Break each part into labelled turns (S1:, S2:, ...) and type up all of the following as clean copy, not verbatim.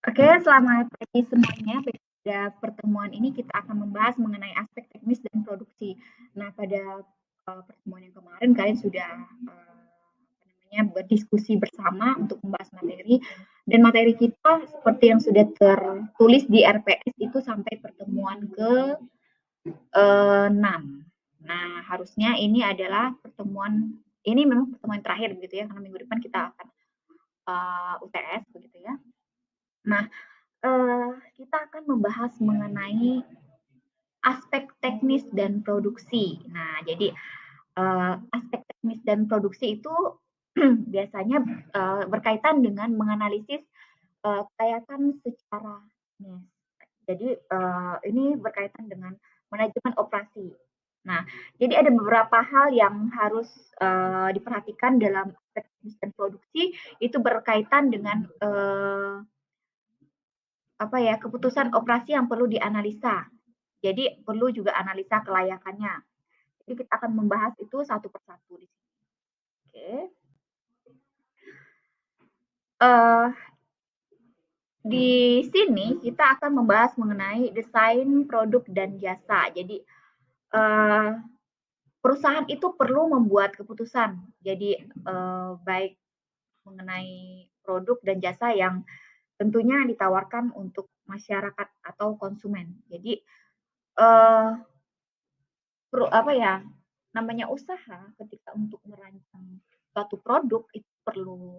S1: Oke, selamat pagi semuanya. Pada pertemuan ini kita akan membahas mengenai aspek teknis dan produksi. Nah, pada pertemuan yang kemarin kalian sudah berdiskusi bersama untuk membahas materi, dan materi kita seperti yang sudah tertulis di RPS itu sampai pertemuan ke 6. Nah, harusnya ini adalah ini memang pertemuan terakhir begitu ya, karena minggu depan kita akan UTS begitu ya. Nah, kita akan membahas mengenai aspek teknis dan produksi. Nah, jadi aspek teknis dan produksi itu biasanya berkaitan dengan menganalisis kelayakan secara teknis. Jadi ini berkaitan dengan manajemen operasi. Nah, jadi ada beberapa hal yang harus diperhatikan dalam aspek teknis dan produksi, itu berkaitan dengan keputusan operasi yang perlu dianalisa. Jadi perlu juga analisa kelayakannya. Jadi kita akan membahas itu satu persatu di sini. Oke. Di sini kita akan membahas mengenai desain produk dan jasa. Jadi perusahaan itu perlu membuat keputusan. Jadi baik mengenai produk dan jasa yang tentunya ditawarkan untuk masyarakat atau konsumen. Jadi namanya usaha ketika untuk merancang suatu produk itu perlu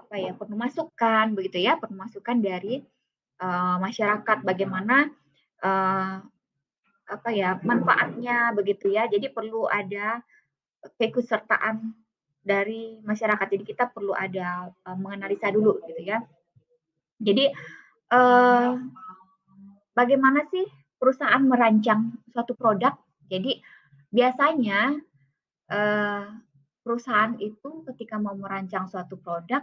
S1: perlu masukan begitu ya, perlu masukan dari masyarakat bagaimana manfaatnya begitu ya. Jadi perlu ada keikutsertaan dari masyarakat. Jadi kita perlu ada menganalisa dulu gitu ya. Jadi bagaimana sih perusahaan merancang suatu produk? Jadi biasanya perusahaan itu ketika mau merancang suatu produk,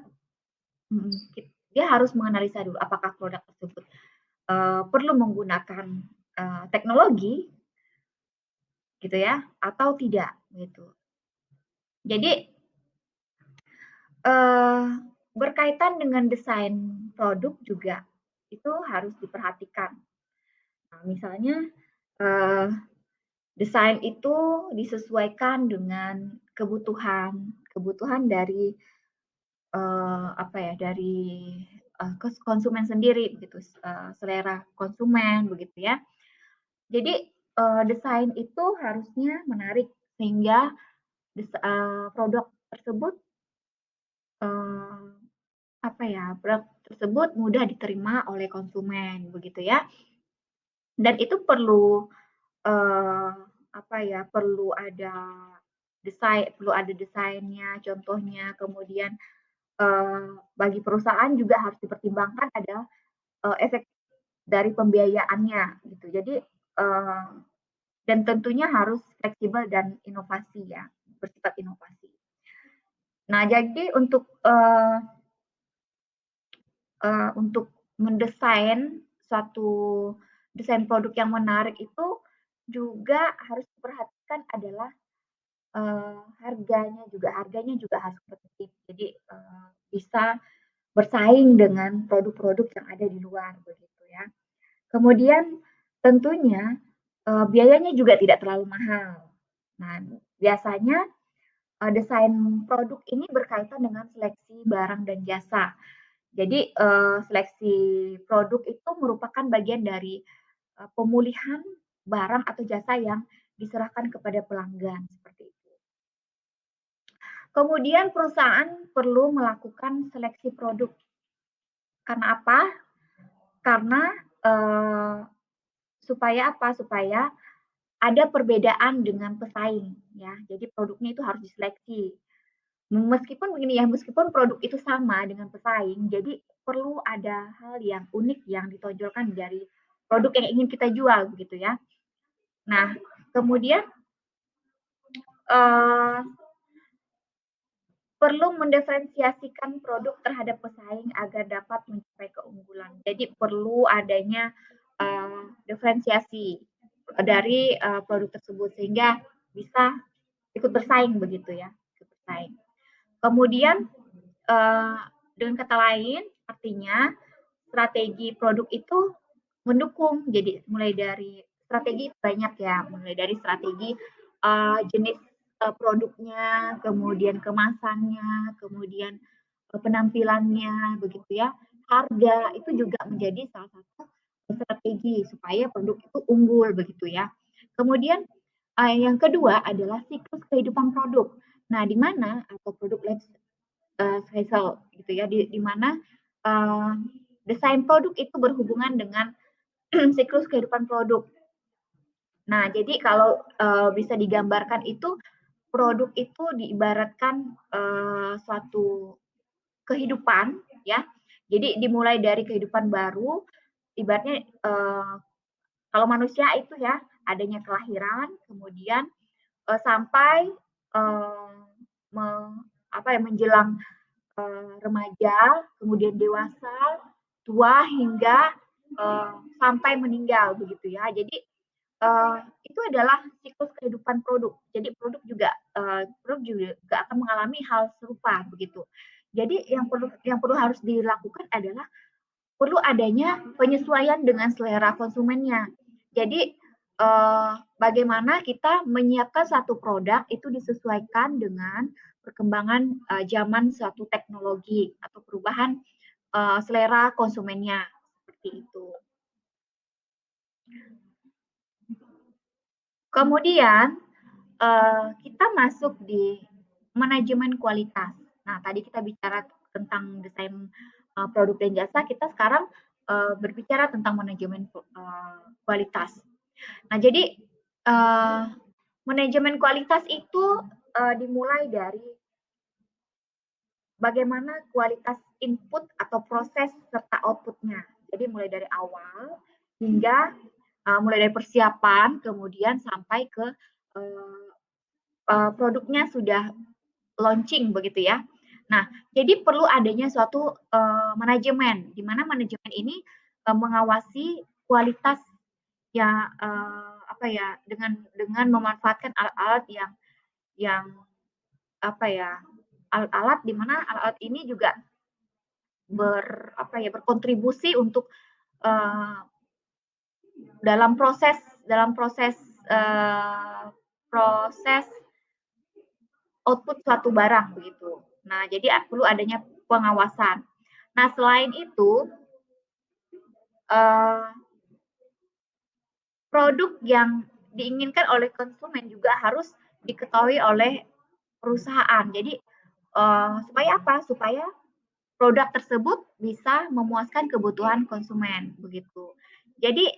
S1: dia harus menganalisa dulu apakah produk tersebut perlu menggunakan teknologi gitu ya atau tidak gitu. Jadi berkaitan dengan desain produk juga itu harus diperhatikan. Nah, misalnya desain itu disesuaikan dengan kebutuhan dari dari konsumen sendiri begitu, selera konsumen begitu ya. Jadi desain itu harusnya menarik sehingga produk tersebut produk tersebut mudah diterima oleh konsumen begitu ya. Dan itu perlu perlu ada desainnya, contohnya, kemudian bagi perusahaan juga harus dipertimbangkan ada efek dari pembiayaannya gitu. Jadi dan tentunya harus fleksibel dan inovasi ya, bersifat inovasi. Nah, jadi untuk mendesain suatu desain produk yang menarik itu juga harus diperhatikan adalah harganya juga harus kompetitif. Jadi bisa bersaing dengan produk-produk yang ada di luar begitu ya. Kemudian tentunya biayanya juga tidak terlalu mahal. Nah, biasanya desain produk ini berkaitan dengan seleksi barang dan jasa. Jadi seleksi produk itu merupakan bagian dari pemulihan barang atau jasa yang diserahkan kepada pelanggan seperti itu. Kemudian perusahaan perlu melakukan seleksi produk. Karena apa? Karena supaya ada perbedaan dengan pesaing ya. Jadi produknya itu harus diseleksi. Meskipun produk itu sama dengan pesaing, jadi perlu ada hal yang unik yang ditonjolkan dari produk yang ingin kita jual begitu ya. Nah, kemudian perlu mendiferensiasikan produk terhadap pesaing agar dapat mencapai keunggulan. Jadi perlu adanya diferensiasi dari produk tersebut sehingga bisa ikut bersaing begitu ya, ikut Kemudian dengan kata lain artinya strategi produk itu mendukung. Jadi mulai dari strategi banyak ya, mulai dari strategi jenis produknya, kemudian kemasannya, kemudian penampilannya, begitu ya. Harga itu juga menjadi salah satu strategi supaya produk itu unggul, begitu ya. Kemudian yang kedua adalah siklus kehidupan produk. Nah, di mana atau produk life cycle gitu ya, di mana desain produk itu berhubungan dengan siklus kehidupan produk. Nah, jadi kalau bisa digambarkan itu produk itu diibaratkan suatu kehidupan ya. Jadi dimulai dari kehidupan baru, ibaratnya kalau manusia itu ya adanya kelahiran, kemudian sampai me, apa ya menjelang remaja, kemudian dewasa, tua hingga sampai meninggal begitu ya. Jadi itu adalah siklus kehidupan produk. Jadi produk juga akan mengalami hal serupa begitu. Jadi yang perlu harus dilakukan adalah perlu adanya penyesuaian dengan selera konsumennya. Jadi bagaimana kita menyiapkan satu produk itu disesuaikan dengan perkembangan zaman suatu teknologi atau perubahan selera konsumennya seperti itu. Kemudian kita masuk di manajemen kualitas. Nah, tadi kita bicara tentang desain produk dan jasa, kita sekarang berbicara tentang manajemen kualitas. Nah, jadi manajemen kualitas itu dimulai dari bagaimana kualitas input atau proses serta outputnya. Jadi mulai dari awal hingga mulai dari persiapan, kemudian sampai ke produknya sudah launching begitu ya. Nah, jadi perlu adanya suatu manajemen, di mana manajemen ini mengawasi kualitas ya apa ya dengan memanfaatkan alat-alat yang apa ya alat-alat di mana alat-alat ini juga berkontribusi untuk uh, dalam proses output suatu barang begitu. Nah, jadi perlu adanya pengawasan. Nah, selain itu uh, produk yang diinginkan oleh konsumen juga harus diketahui oleh perusahaan. Jadi supaya apa? Supaya produk tersebut bisa memuaskan kebutuhan konsumen begitu. Jadi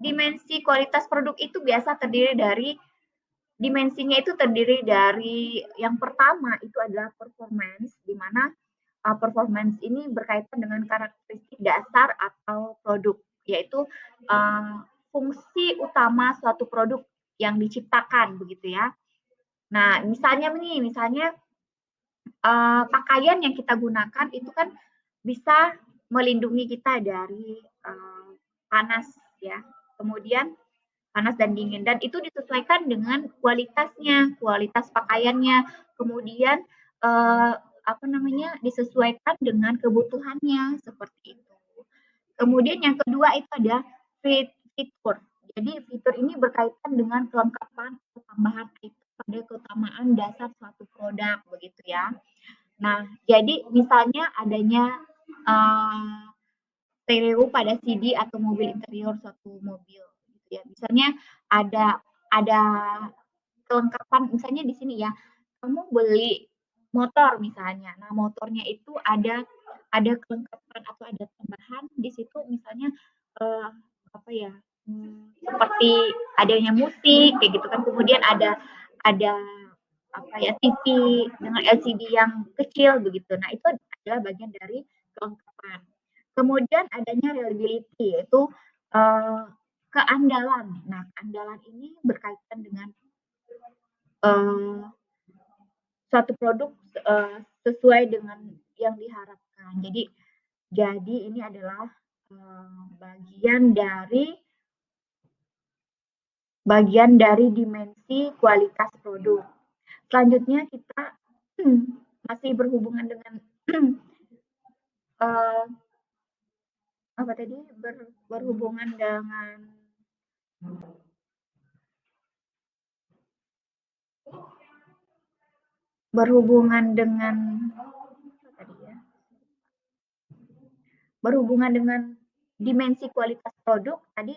S1: dimensi kualitas produk itu biasa terdiri dari yang pertama itu adalah performance, di mana performance ini berkaitan dengan karakteristik dasar atau produk, yaitu fungsi utama suatu produk yang diciptakan begitu ya. Nah, misalnya pakaian yang kita gunakan itu kan bisa melindungi kita dari panas ya. Kemudian panas dan dingin dan itu disesuaikan dengan kualitasnya, kualitas pakaiannya. Kemudian disesuaikan dengan kebutuhannya seperti itu. Kemudian yang kedua itu ada fitur. Jadi fitur ini berkaitan dengan kelengkapan atau tambahan item pada keutamaan dasar suatu produk begitu ya. Nah, jadi misalnya adanya stereo pada CD atau mobil interior suatu mobil gitu ya. Misalnya ada kelengkapan misalnya di sini ya. Kamu beli motor misalnya. Nah, motornya itu ada kelengkapan atau ada tambahan di situ misalnya eh, apa ya? Seperti adanya musik kayak gitu kan. Kemudian ada apa ya TV dengan LCD yang kecil begitu. Nah, itu adalah bagian dari kelengkapan. Kemudian adanya reliability yaitu keandalan. Nah, keandalan ini berkaitan dengan suatu produk sesuai dengan yang diharapkan. Jadi ini adalah bagian dari dimensi kualitas produk. Selanjutnya kita masih berhubungan dengan Apa tadi? Berhubungan dengan berhubungan dengan apa tadi ya? Berhubungan dengan dimensi kualitas produk, tadi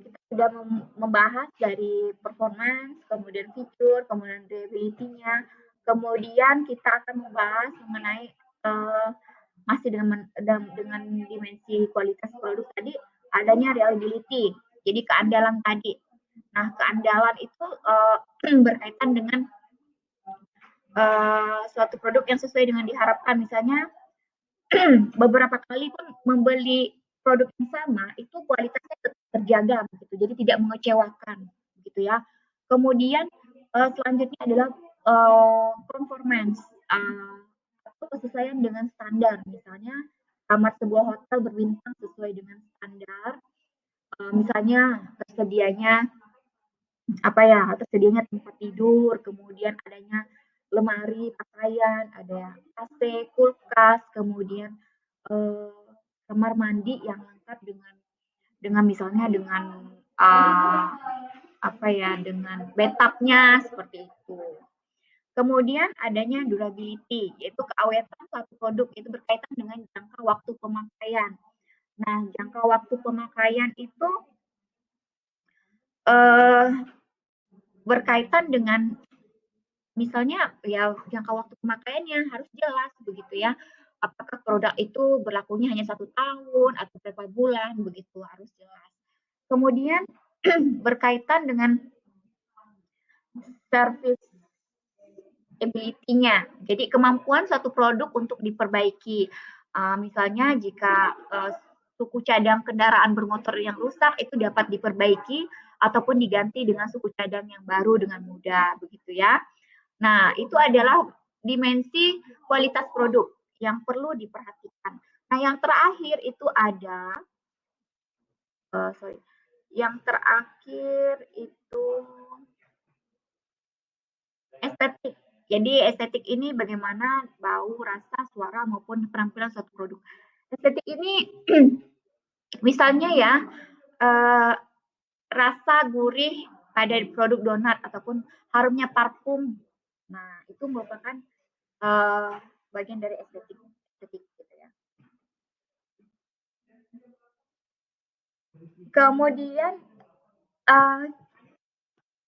S1: kita sudah membahas dari performance, kemudian fitur, kemudian reliability-nya, kemudian kita akan membahas mengenai masih dengan dimensi kualitas produk tadi adanya reliability, jadi keandalan tadi. Nah, keandalan itu berkaitan dengan suatu produk yang sesuai dengan diharapkan, misalnya beberapa kali pun membeli produk yang sama itu kualitasnya tetap terjaga begitu, jadi tidak mengecewakan gitu ya. Kemudian selanjutnya adalah performance atau kesesuaian dengan standar, misalnya kamar sebuah hotel berbintang sesuai dengan standar, misalnya tersedianya apa ya, tersedianya tempat tidur, kemudian adanya lemari pakaian, ada AC, kulkas, kemudian eh, kamar mandi yang lengkap dengan misalnya dengan uh, apa ya, dengan bathtubnya seperti itu. Kemudian adanya durability, yaitu keawetan suatu produk itu berkaitan dengan jangka waktu pemakaian. Nah, jangka waktu pemakaian itu eh, berkaitan dengan misalnya ya jangka waktu pemakaiannya harus jelas begitu ya. Apakah produk itu berlakunya hanya 1 tahun atau berapa bulan begitu harus jelas. Kemudian berkaitan dengan service ability-nya. Jadi kemampuan satu produk untuk diperbaiki. Misalnya jika suku cadang kendaraan bermotor yang rusak itu dapat diperbaiki ataupun diganti dengan suku cadang yang baru dengan mudah begitu ya. Nah, itu adalah dimensi kualitas produk yang perlu diperhatikan. Nah, yang terakhir itu ada, sorry, yang terakhir itu estetik. Jadi estetik ini bagaimana bau, rasa, suara maupun penampilan suatu produk. Estetik ini misalnya ya eh, rasa gurih pada produk donat ataupun harumnya parfum. Nah, itu merupakan eh, bagian dari estetik estetik gitu ya. Kemudian eh,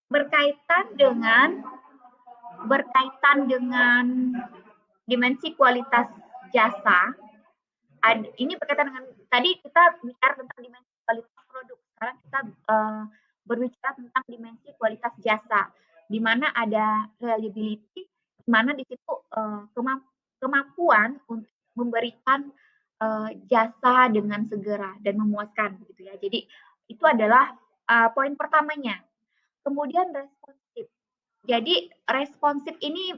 S1: berkaitan dengan berkaitan dengan dimensi kualitas jasa. Ini berkaitan dengan tadi kita bicara tentang dimensi kualitas produk. Sekarang kita berbicara tentang dimensi kualitas jasa, di mana ada reliability, di mana di situ kemampuan untuk memberikan jasa dengan segera dan memuaskan, gitu ya. Jadi itu adalah poin pertamanya. Kemudian responsif. Jadi responsif ini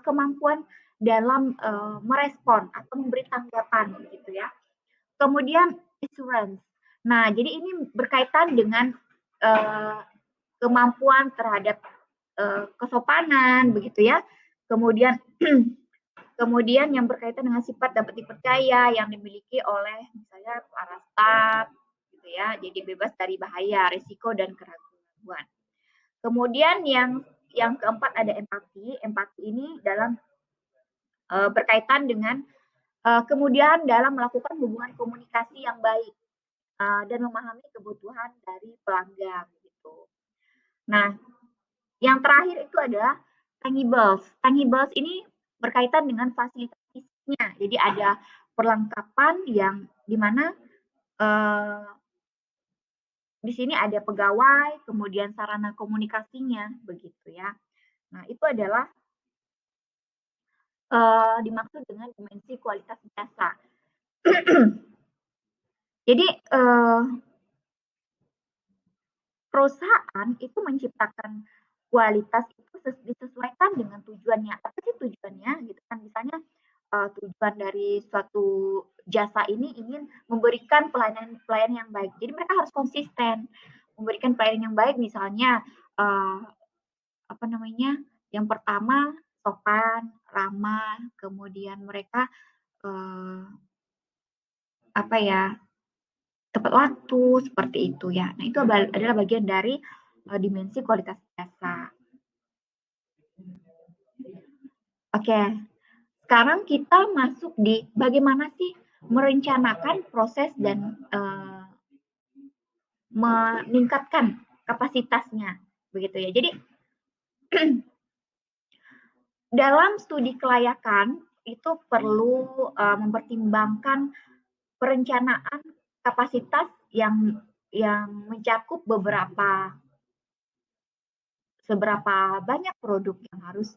S1: kemampuan dalam merespon atau memberi tanggapan gitu ya. Kemudian assurance. Nah, jadi ini berkaitan dengan uh, kemampuan terhadap kesopanan begitu ya. Kemudian kemudian yang berkaitan dengan sifat dapat dipercaya yang dimiliki oleh misalnya para staf gitu ya. Jadi bebas dari bahaya, risiko dan keraguan. Kemudian yang keempat ada empati. Empati ini dalam berkaitan dengan kemudian dalam melakukan hubungan komunikasi yang baik dan memahami kebutuhan dari pelanggan gitu. Nah, yang terakhir itu adalah tangibles. Tangibles ini berkaitan dengan fasilitas fisiknya. Jadi ada perlengkapan yang dimana di sini ada pegawai, kemudian sarana komunikasinya, begitu ya. Nah, itu adalah dimaksud dengan dimensi kualitas jasa. Jadi perusahaan itu menciptakan kualitas itu disesuaikan dengan tujuannya. Apa sih tujuannya? Gitu kan misalnya tujuan dari suatu jasa ini ingin memberikan pelayanan yang baik. Jadi mereka harus konsisten memberikan pelayanan yang baik. Misalnya apa namanya? Yang pertama sopan, ramah, kemudian mereka apa ya tepat waktu, seperti itu ya. Nah, itu adalah bagian dari dimensi kualitas jasa. Oke, sekarang kita masuk di bagaimana sih merencanakan proses dan meningkatkan kapasitasnya, begitu ya. Jadi dalam studi kelayakan itu perlu mempertimbangkan perencanaan kapasitas yang mencakup seberapa banyak produk yang harus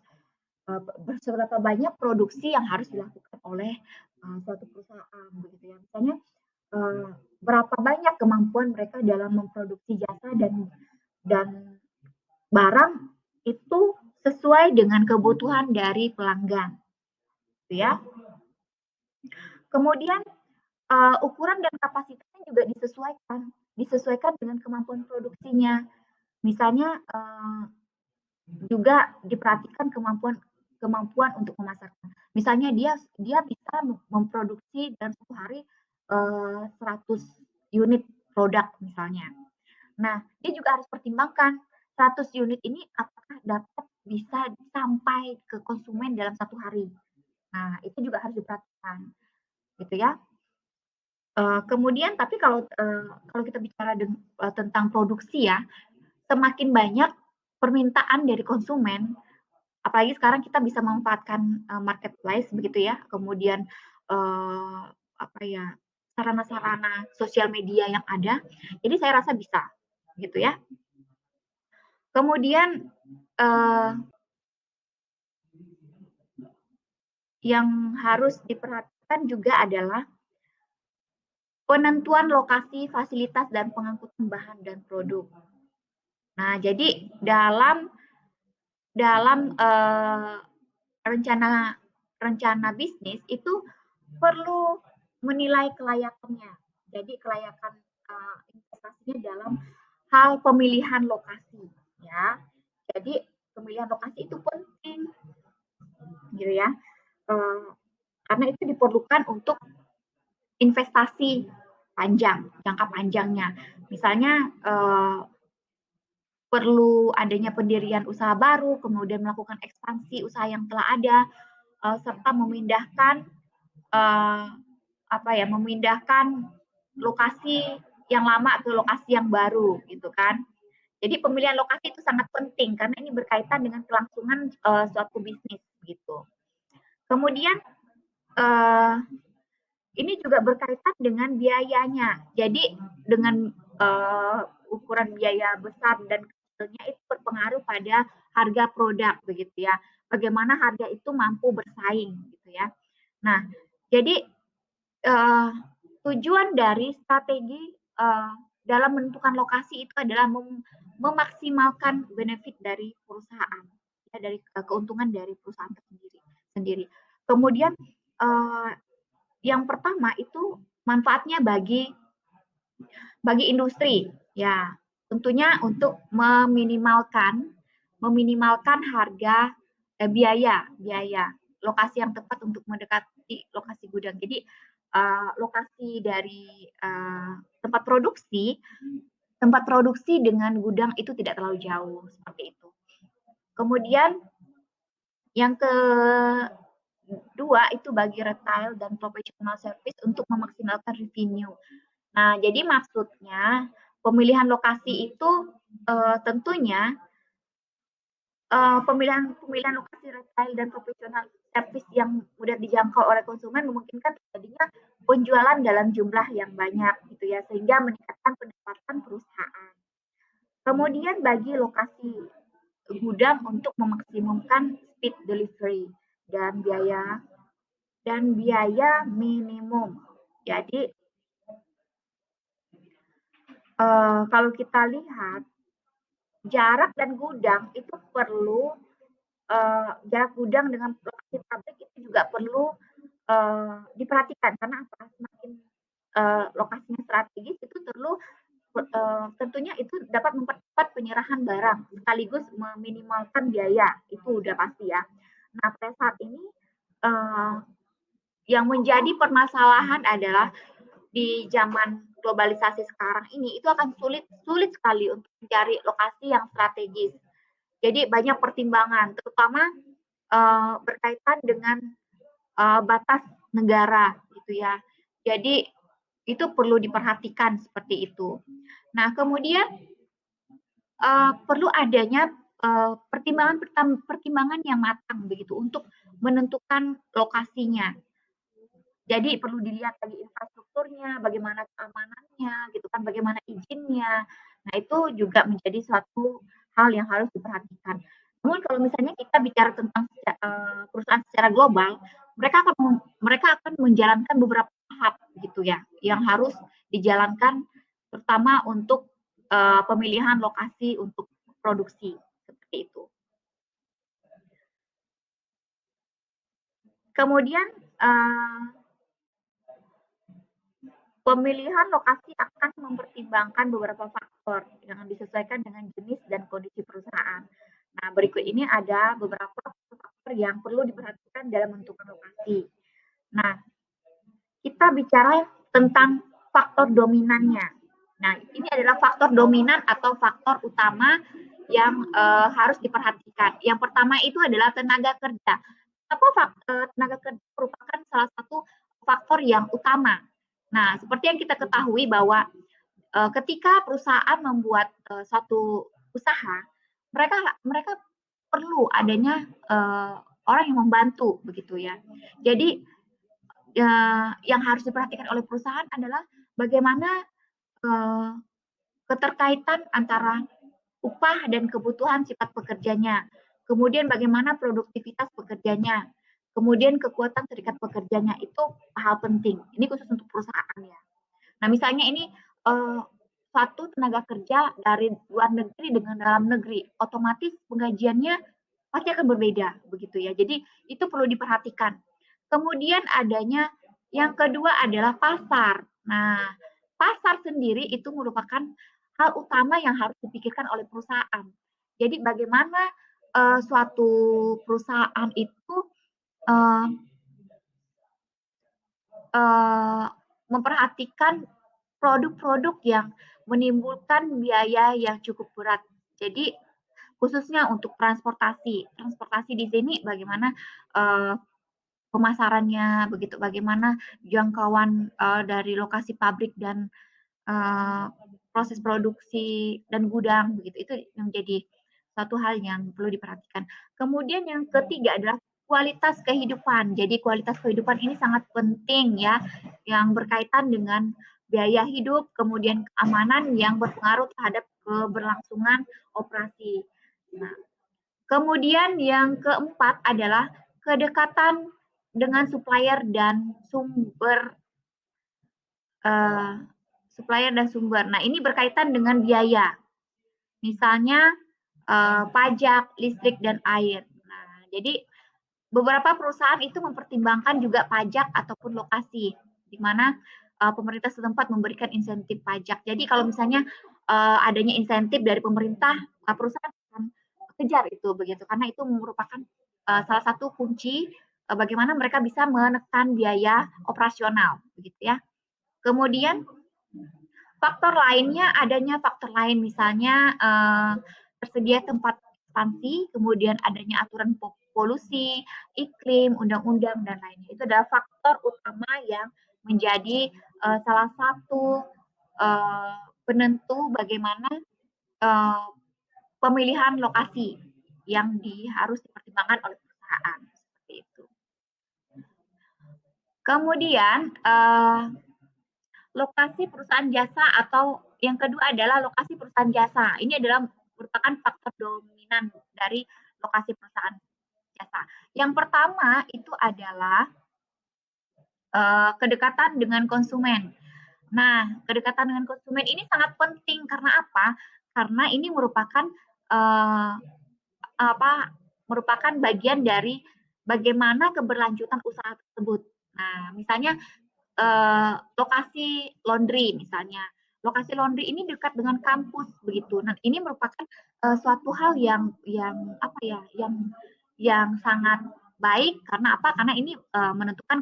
S1: seberapa banyak produksi yang harus dilakukan oleh suatu perusahaan, begitu ya. Misalnya berapa banyak kemampuan mereka dalam memproduksi jasa dan barang itu sesuai dengan kebutuhan dari pelanggan, gitu ya. Kemudian ukuran dan kapasitasnya juga disesuaikan dengan kemampuan produksinya. Misalnya juga diperhatikan kemampuan untuk memasarkan. Misalnya dia bisa memproduksi dalam satu hari 100 unit produk misalnya. Nah, dia juga harus pertimbangkan 100 unit ini apakah dapat bisa sampai ke konsumen dalam satu hari. Nah, itu juga harus diperhatikan, gitu ya. Kemudian, tapi kalau kita bicara tentang produksi ya, semakin banyak permintaan dari konsumen, apalagi sekarang kita bisa memanfaatkan marketplace begitu ya, kemudian apa ya, sarana-sarana sosial media yang ada, jadi saya rasa bisa, gitu ya. Kemudian yang harus diperhatikan juga adalah penentuan lokasi, fasilitas, dan pengangkutan bahan dan produk. Nah, jadi dalam rencana bisnis itu perlu menilai kelayakannya. Jadi kelayakan investasinya dalam hal pemilihan lokasi, ya. Jadi pemilihan lokasi itu penting, gitu ya. Karena itu diperlukan untuk investasi jangka panjangnya. Misalnya perlu adanya pendirian usaha baru, kemudian melakukan ekspansi usaha yang telah ada, serta memindahkan lokasi yang lama ke lokasi yang baru, gitu kan. Jadi pemilihan lokasi itu sangat penting karena ini berkaitan dengan kelangsungan suatu bisnis, gitu. Kemudian ini juga berkaitan dengan biayanya. Jadi dengan ukuran biaya besar dan kecilnya itu berpengaruh pada harga produk, begitu ya. Bagaimana harga itu mampu bersaing, gitu ya. Nah, jadi tujuan dari strategi dalam menentukan lokasi itu adalah memaksimalkan benefit dari perusahaan, ya, dari keuntungan dari perusahaan sendiri. Kemudian yang pertama itu manfaatnya bagi industri, ya, tentunya untuk meminimalkan harga biaya lokasi yang tepat untuk mendekati lokasi gudang. Jadi lokasi dari tempat produksi dengan gudang itu tidak terlalu jauh, seperti itu. Kemudian yang kedua itu bagi retail dan professional service untuk memaksimalkan revenue. Nah, jadi maksudnya pemilihan lokasi itu tentunya pemilihan lokasi retail dan professional service yang mudah dijangkau oleh konsumen memungkinkan terjadinya penjualan dalam jumlah yang banyak, gitu ya, sehingga meningkatkan pendapatan perusahaan. Kemudian bagi lokasi gudang untuk memaksimumkan speed delivery dan biaya minimum. Jadi kalau kita lihat jarak dan gudang itu perlu jarak gudang dengan lokasi pabrik itu juga perlu diperhatikan karena apa? Semakin lokasinya strategis itu tentunya itu dapat mempercepat penyerahan barang sekaligus meminimalkan biaya, itu udah pasti ya. Nah, pada saat ini yang menjadi permasalahan adalah di zaman globalisasi sekarang ini itu akan sulit sekali untuk mencari lokasi yang strategis. Jadi banyak pertimbangan, terutama berkaitan dengan batas negara gitu ya. Jadi itu perlu diperhatikan seperti itu. Nah, kemudian perlu adanya pertimbangan yang matang begitu untuk menentukan lokasinya. Jadi perlu dilihat lagi infrastrukturnya, bagaimana keamanannya, gitu kan, bagaimana izinnya. Nah, itu juga menjadi suatu hal yang harus diperhatikan. Namun kalau misalnya kita bicara tentang perusahaan secara global, mereka akan menjalankan beberapa tahap gitu ya, yang harus dijalankan terutama untuk pemilihan lokasi untuk produksi seperti itu. Kemudian pemilihan lokasi akan mempertimbangkan beberapa faktor yang disesuaikan dengan jenis dan kondisi perusahaan. Nah, berikut ini ada beberapa faktor yang perlu diperhatikan dalam menentukan lokasi. Nah, kita bicara tentang faktor dominannya. Nah, ini adalah faktor dominan atau faktor utama yang harus diperhatikan. Yang pertama itu adalah tenaga kerja. Tenaga kerja merupakan salah satu faktor yang utama. Nah, seperti yang kita ketahui bahwa ketika perusahaan membuat suatu usaha, mereka mereka perlu adanya orang yang membantu begitu ya. Jadi yang harus diperhatikan oleh perusahaan adalah bagaimana keterkaitan antara upah dan kebutuhan sifat pekerjanya, kemudian bagaimana produktivitas pekerjanya, kemudian kekuatan serikat pekerjanya itu hal penting. Ini khusus untuk perusahaan ya. Nah, misalnya ini suatu tenaga kerja dari luar negeri dengan dalam negeri, otomatis penggajiannya pasti akan berbeda begitu ya. Jadi itu perlu diperhatikan. Kemudian adanya yang kedua adalah pasar. Nah, pasar sendiri itu merupakan hal utama yang harus dipikirkan oleh perusahaan. Jadi bagaimana suatu perusahaan itu uh, memperhatikan produk-produk yang menimbulkan biaya yang cukup berat. Jadi khususnya untuk transportasi. Transportasi di sini bagaimana pemasarannya, begitu bagaimana jangkauan dari lokasi pabrik dan proses produksi dan gudang begitu. Itu yang jadi satu hal yang perlu diperhatikan. Kemudian yang ketiga adalah kualitas kehidupan. Jadi kualitas kehidupan ini sangat penting ya, yang berkaitan dengan biaya hidup, kemudian keamanan yang berpengaruh terhadap keberlangsungan operasi. Nah, kemudian yang keempat adalah kedekatan dengan supplier dan sumber supplier dan sumber. Nah, ini berkaitan dengan biaya. Misalnya pajak, listrik, dan air. Nah, jadi beberapa perusahaan itu mempertimbangkan juga pajak ataupun lokasi, di mana pemerintah setempat memberikan insentif pajak. Jadi kalau misalnya adanya insentif dari pemerintah, perusahaan akan kejar itu begitu, karena itu merupakan salah satu kunci bagaimana mereka bisa menekan biaya operasional, begitu ya. Kemudian faktor lainnya adanya faktor lain, misalnya tersedia tempat ekspansi, kemudian adanya aturan polusi, iklim, undang-undang, dan lainnya. Itu adalah faktor utama yang menjadi salah satu penentu bagaimana pemilihan lokasi yang harus dipertimbangkan oleh perusahaan. Seperti itu. Kemudian lokasi perusahaan jasa atau yang kedua adalah lokasi perusahaan jasa. Ini adalah merupakan faktor dominan dari lokasi perusahaan jasa. Yang pertama itu adalah kedekatan dengan konsumen. Nah, kedekatan dengan konsumen ini sangat penting karena apa? Karena ini merupakan merupakan bagian dari bagaimana keberlanjutan usaha tersebut. Nah, misalnya lokasi laundry misalnya. Lokasi laundry ini dekat dengan kampus begitu. Nah, ini merupakan suatu hal yang yang sangat baik karena apa? Karena ini menentukan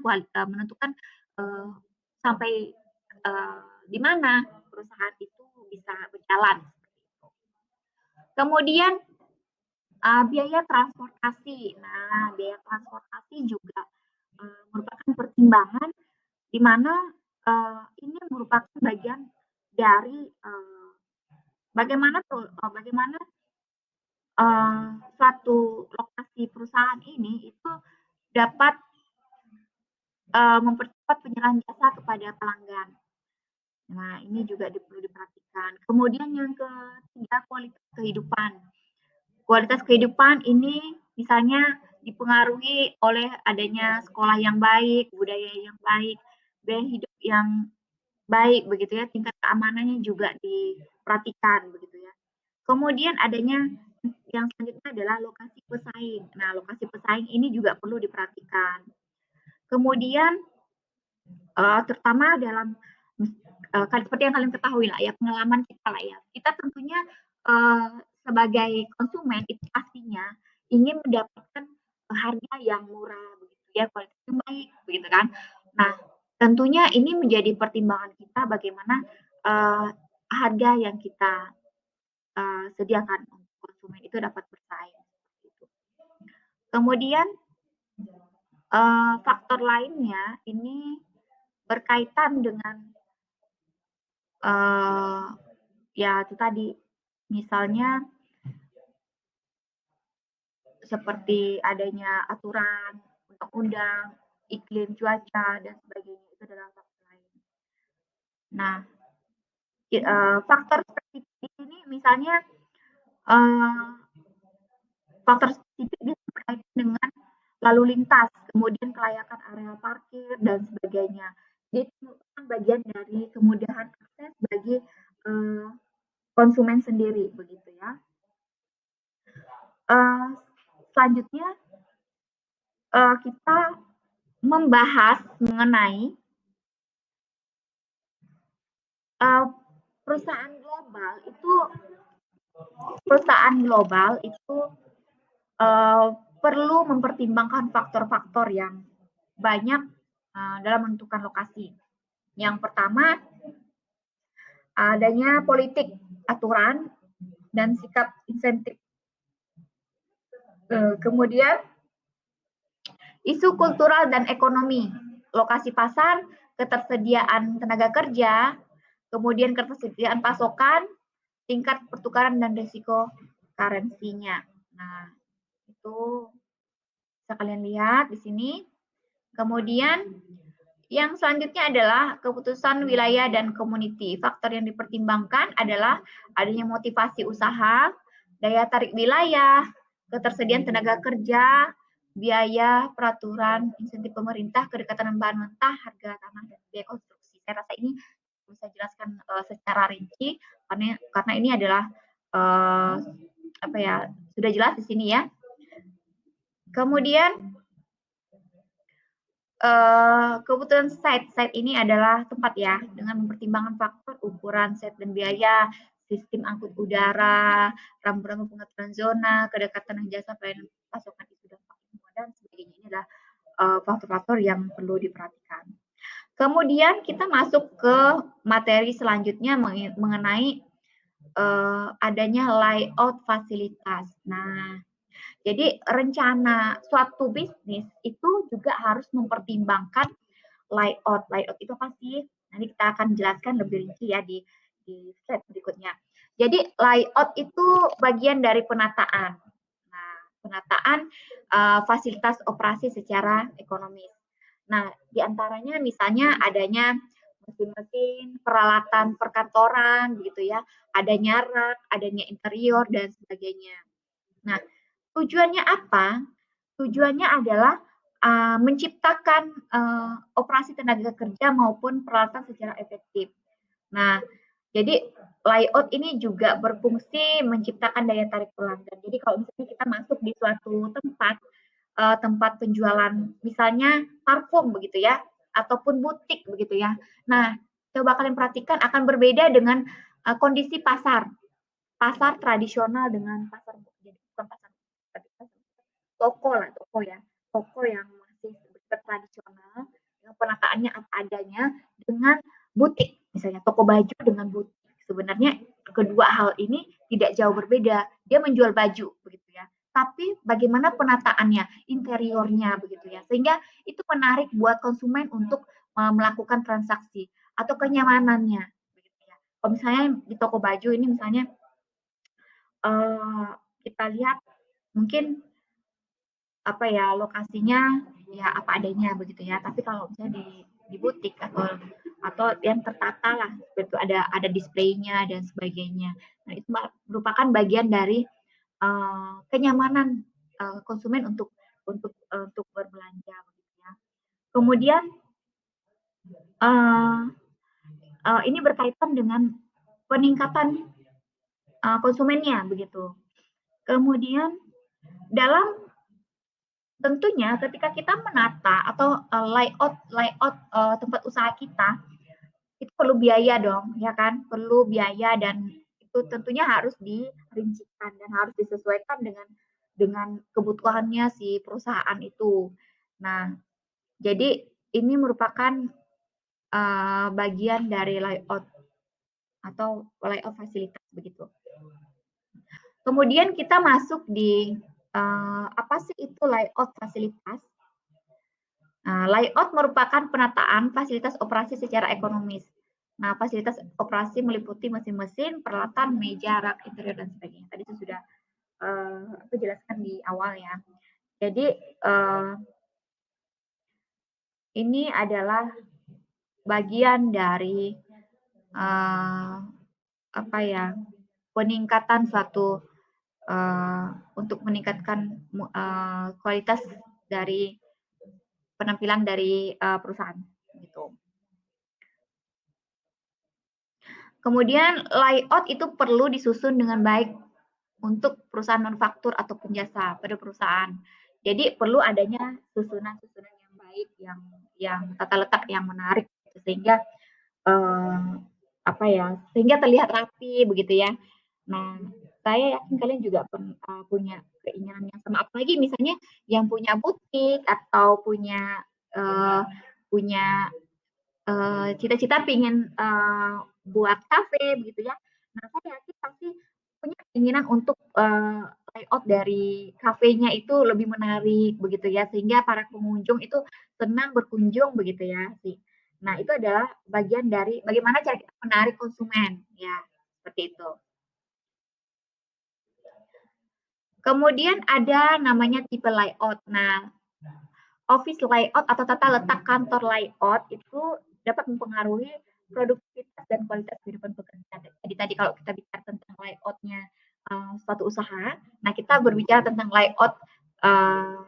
S1: sampai di mana perusahaan itu bisa berjalan. Kemudian biaya transportasi. Nah, biaya transportasi juga merupakan pertimbangan di mana ini merupakan bagian dari bagaimana suatu lokasi perusahaan ini itu dapat mempercepat penyerahan jasa kepada pelanggan. Nah, ini juga perlu diperhatikan. Kemudian yang ketiga, kualitas kehidupan. Kualitas kehidupan ini misalnya dipengaruhi oleh adanya sekolah yang baik, budaya yang baik, gaya hidup yang baik begitu ya, tingkat keamanannya juga diperhatikan begitu ya. Kemudian adanya yang selanjutnya adalah lokasi pesaing. Nah, lokasi pesaing ini juga perlu diperhatikan. Kemudian terutama dalam seperti yang kalian ketahui lah ya, pengalaman kita lah ya. Kita tentunya sebagai konsumen itu pastinya ingin mendapatkan harga yang murah begitu ya, kualitas yang baik begitu kan. Nah, tentunya ini menjadi pertimbangan kita bagaimana harga yang kita sediakan untuk konsumen itu dapat bersaing. Kemudian faktor lainnya ini berkaitan dengan ya itu tadi, misalnya seperti adanya aturan, undang-undang, iklim, cuaca, dan sebagainya, itu adalah faktor lain. Nah, faktor spesifik ini misalnya faktor spesifik bisa berkaitan dengan lalu lintas, kemudian kelayakan area parkir, dan sebagainya. Jadi itu merupakan bagian dari kemudahan akses bagi konsumen sendiri, begitu ya. Selanjutnya kita membahas mengenai perusahaan global itu perlu mempertimbangkan faktor-faktor yang banyak dalam menentukan lokasi. Yang pertama, adanya politik, aturan, dan sikap insentif. Kemudian, isu kultural dan ekonomi, lokasi pasar, ketersediaan tenaga kerja, kemudian ketersediaan pasokan, tingkat pertukaran dan risiko currency-nya. Nah, itu bisa kalian lihat di sini. Kemudian yang selanjutnya adalah keputusan wilayah dan community. Faktor yang dipertimbangkan adalah adanya motivasi usaha, daya tarik wilayah, ketersediaan tenaga kerja, biaya, peraturan, insentif pemerintah, kedekatan bahan mentah, harga tanah, dan biaya konstruksi. Saya rasa ini bisa jelaskan secara rinci karena ini adalah sudah jelas di sini ya. Kemudian kebutuhan site ini adalah tempat ya, dengan mempertimbangkan faktor ukuran site dan biaya, sistem angkut udara, rambu-rambu pengaturan zona, kedekatan jasa pelayanan pasokan itu dan sebagainya. Ini adalah faktor-faktor yang perlu diperhatikan. Kemudian kita masuk ke materi selanjutnya mengenai adanya layout fasilitas. Nah, jadi rencana suatu bisnis itu juga harus mempertimbangkan layout. Layout itu apa sih? Nanti kita akan jelaskan lebih rinci ya di slide berikutnya. Jadi layout itu bagian dari penataan. Nah, penataan fasilitas operasi secara ekonomis. Nah, diantaranya misalnya adanya mesin-mesin, peralatan perkantoran, begitu ya, adanya rak, adanya interior dan sebagainya. Nah, tujuannya apa? Tujuannya adalah menciptakan operasi tenaga kerja maupun peralatan secara efektif. Nah, jadi layout ini juga berfungsi menciptakan daya tarik pelanggan. Jadi kalau misalnya kita masuk di suatu tempat penjualan, misalnya parfum begitu ya, ataupun butik begitu ya. Nah, coba kalian perhatikan akan berbeda dengan kondisi pasar tradisional dengan pasar bukan pasar toko ya, toko yang masih tradisional, yang penataannya apa adanya dengan butik misalnya toko baju dengan butik. Sebenarnya kedua hal ini tidak jauh berbeda. Dia menjual baju begitu ya. Tapi bagaimana penataannya, interiornya begitu ya. Sehingga itu menarik buat konsumen untuk melakukan transaksi atau kenyamanannya begitu ya. Kalau misalnya di toko baju ini misalnya uh, kita lihat mungkin apa ya lokasinya ya apa adanya begitu ya. Tapi kalau misalnya di butik atau yang tertata lah seperti itu ada displaynya dan sebagainya. Nah itu merupakan bagian dari kenyamanan konsumen untuk berbelanja begitu ya. Kemudian uh, ini berkaitan dengan peningkatan konsumennya begitu. Kemudian dalam tentunya ketika kita menata atau layout tempat usaha kita itu perlu biaya dong, ya kan? Perlu biaya dan itu tentunya harus dirincikan dan harus disesuaikan dengan kebutuhannya si perusahaan itu. Nah, jadi ini merupakan bagian dari layout atau layout fasilitas begitu. Kemudian kita masuk di apa sih itu layout fasilitas? Nah, layout merupakan penataan fasilitas operasi secara ekonomis. Nah, fasilitas operasi meliputi mesin-mesin, peralatan, meja, rak, interior, dan sebagainya. Tadi saya sudah aku jelaskan di awal ya. Jadi, ini adalah bagian dari apa ya, peningkatan suatu untuk meningkatkan kualitas dari penampilan dari perusahaan gitu. Kemudian layout itu perlu disusun dengan baik untuk perusahaan manufaktur atau penjasa pada perusahaan. Jadi perlu adanya susunan-susunan yang baik, yang tata letak yang menarik, sehingga apa ya, sehingga terlihat rapi begitu ya. Nah, saya yakin kalian juga punya keinginan yang sama. Apalagi misalnya yang punya butik atau punya punya cita-cita pingin buat kafe begitu ya. Nah, saya yakin pasti punya keinginan untuk layout dari kafenya itu lebih menarik begitu ya, sehingga para pengunjung itu senang berkunjung begitu ya sih. Nah, itu adalah bagian dari bagaimana cara kita menarik konsumen ya, seperti itu. Kemudian ada namanya tipe layout. Nah, office layout atau tata letak kantor layout itu dapat mempengaruhi produktivitas dan kualitas kehidupan pekerja. Jadi tadi kalau kita bicara tentang layoutnya suatu usaha, nah kita berbicara tentang layout uh,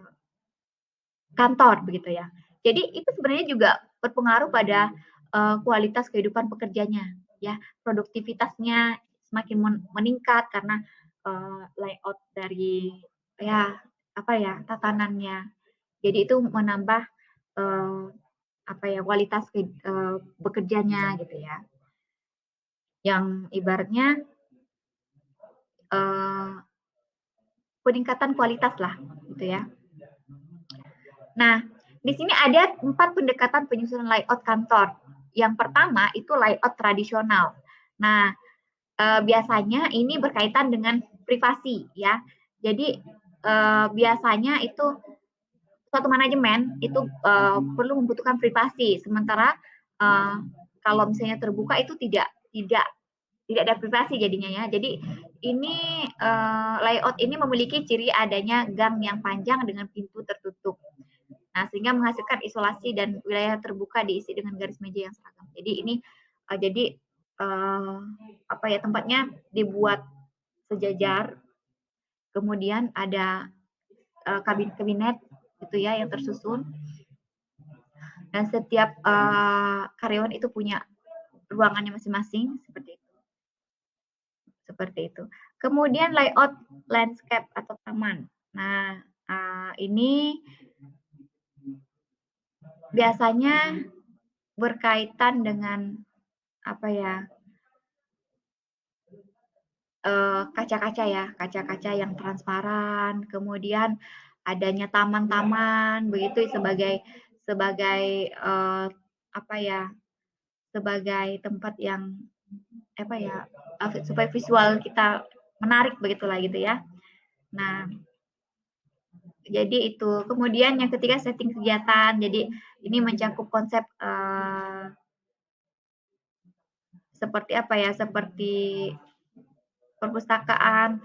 S1: kantor begitu ya. Jadi itu sebenarnya juga berpengaruh pada kualitas kehidupan pekerjanya, ya produktivitasnya semakin meningkat karena layout dari ya apa ya tatanannya. Jadi itu menambah apa ya kualitas bekerjanya gitu ya. Yang ibaratnya peningkatan kualitas lah gitu ya. Nah, di sini ada 4 pendekatan penyusunan layout kantor. Yang pertama itu layout tradisional. Nah, biasanya ini berkaitan dengan privasi ya. Jadi biasanya itu suatu manajemen itu perlu membutuhkan privasi, sementara kalau misalnya terbuka itu tidak ada privasi jadinya ya. Jadi ini layout ini memiliki ciri adanya gang yang panjang dengan pintu tertutup. Nah, sehingga menghasilkan isolasi dan wilayah terbuka diisi dengan garis meja yang seragam. Jadi ini jadi apa ya tempatnya dibuat sejajar, kemudian ada kabinet gitu ya yang tersusun, dan setiap karyawan itu punya ruangannya masing-masing seperti itu. Seperti itu. Kemudian layout landscape atau taman. Nah, ini biasanya berkaitan dengan apa ya kaca-kaca ya, kaca-kaca yang transparan, kemudian adanya taman-taman begitu sebagai sebagai apa ya sebagai tempat yang apa ya, supaya visual kita menarik begitulah gitu ya. Nah, jadi itu. Kemudian yang ketiga setting kegiatan. Jadi ini mencakup konsep seperti apa ya, seperti perpustakaan,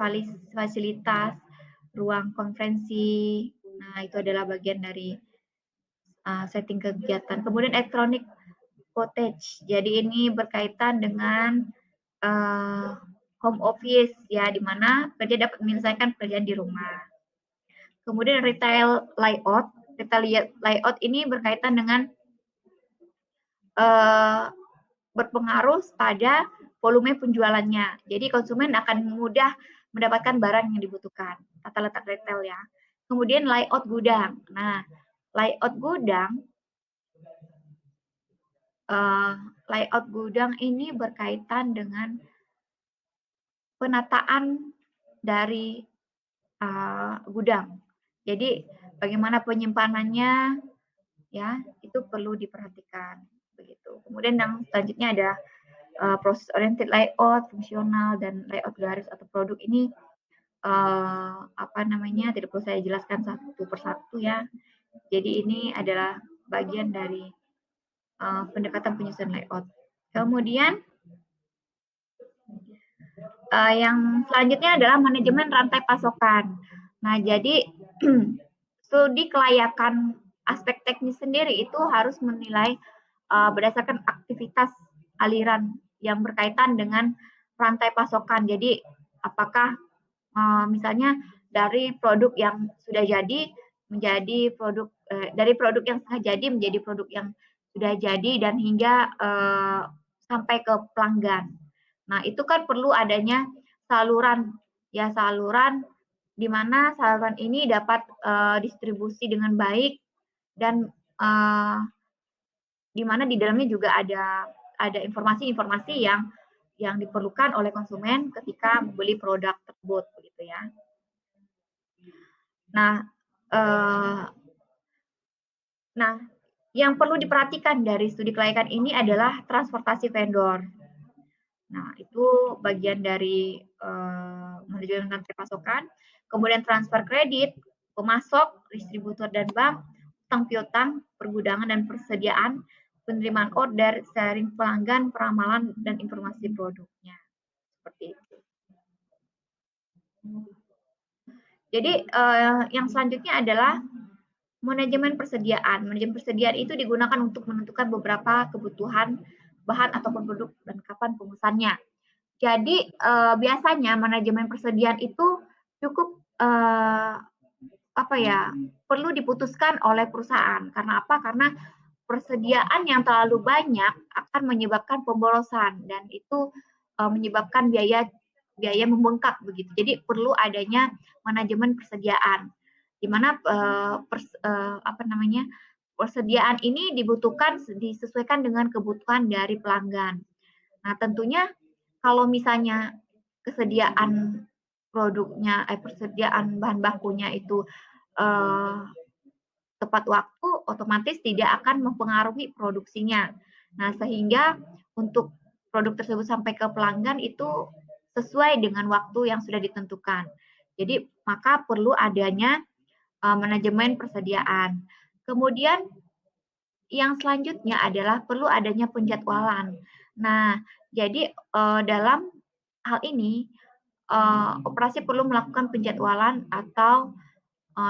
S1: fasilitas, ruang konferensi. Nah, itu adalah bagian dari setting kegiatan. Kemudian electronic cottage. Jadi ini berkaitan dengan home office ya, di mana kerja dapat menyelesaikan pekerjaan di rumah. Kemudian retail layout. Retail layout ini berkaitan dengan berpengaruh pada volume penjualannya. Jadi konsumen akan mudah mendapatkan barang yang dibutuhkan. Tata letak retail ya. Kemudian layout gudang. Nah, layout gudang ini berkaitan dengan penataan dari gudang. Jadi bagaimana penyimpanannya ya, itu perlu diperhatikan begitu. Kemudian yang selanjutnya ada proses oriented layout, fungsional, dan layout garis atau produk ini tidak perlu saya jelaskan satu persatu ya. Jadi ini adalah bagian dari pendekatan penyusunan layout. Kemudian yang selanjutnya adalah manajemen rantai pasokan. Nah, jadi studi kelayakan aspek teknis sendiri itu harus menilai berdasarkan aktivitas aliran yang berkaitan dengan rantai pasokan. Jadi apakah misalnya dari produk yang sudah jadi menjadi produk dari produk yang setengah jadi menjadi produk yang sudah jadi dan hingga sampai ke pelanggan. Nah, itu kan perlu adanya saluran di mana saluran ini dapat distribusi dengan baik dan di mana di dalamnya juga ada informasi-informasi yang diperlukan oleh konsumen ketika membeli produk tersebut begitu ya. Nah, yang perlu diperhatikan dari studi kelayakan ini adalah transportasi vendor. Nah, itu bagian dari manajemen rantai pasokan. Kemudian transfer kredit, pemasok, distributor dan bank, utang piutang, pergudangan dan persediaan, penerimaan order, sharing pelanggan, peramalan, dan informasi produknya. Seperti itu. Jadi yang selanjutnya adalah manajemen persediaan. Manajemen persediaan itu digunakan untuk menentukan beberapa kebutuhan bahan ataupun produk dan kapan pemesannya. Jadi biasanya manajemen persediaan itu cukup perlu diputuskan oleh perusahaan. Karena apa? Karena persediaan yang terlalu banyak akan menyebabkan pemborosan dan itu menyebabkan biaya membengkak begitu. Jadi perlu adanya manajemen persediaan di mana persediaan ini disesuaikan dengan kebutuhan dari pelanggan. Nah, tentunya kalau misalnya persediaan bahan bakunya itu tepat waktu, otomatis tidak akan mempengaruhi produksinya. Nah, sehingga untuk produk tersebut sampai ke pelanggan itu sesuai dengan waktu yang sudah ditentukan. Jadi, maka perlu adanya manajemen persediaan. Kemudian yang selanjutnya adalah perlu adanya penjadwalan. Nah, jadi dalam hal ini operasi perlu melakukan penjadwalan atau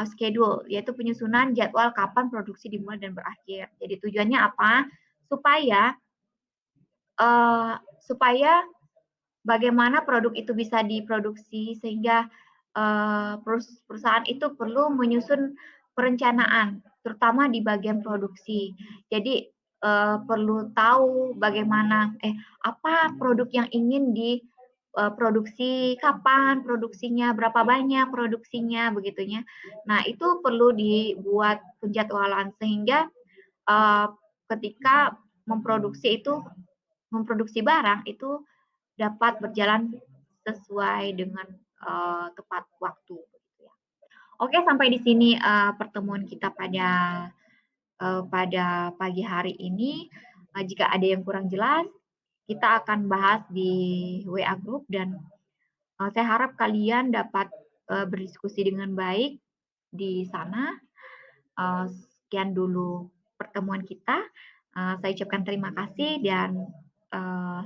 S1: schedule, yaitu penyusunan jadwal kapan produksi dimulai dan berakhir. Jadi tujuannya apa? Supaya bagaimana produk itu bisa diproduksi sehingga perusahaan itu perlu menyusun perencanaan, terutama di bagian produksi. Jadi perlu tahu bagaimana apa produk yang ingin diproduksi, kapan produksinya, berapa banyak produksinya, begitunya. Nah, itu perlu dibuat penjadwalan sehingga ketika memproduksi barang itu dapat berjalan sesuai dengan tepat waktu. Oke, sampai di sini pertemuan kita pada pagi hari ini. Jika ada yang kurang jelas, kita akan bahas di WA Group dan, saya harap kalian dapat, berdiskusi dengan baik di sana. Sekian dulu pertemuan kita, saya ucapkan terima kasih dan,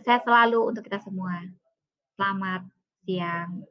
S1: sehat selalu untuk kita semua. Selamat siang.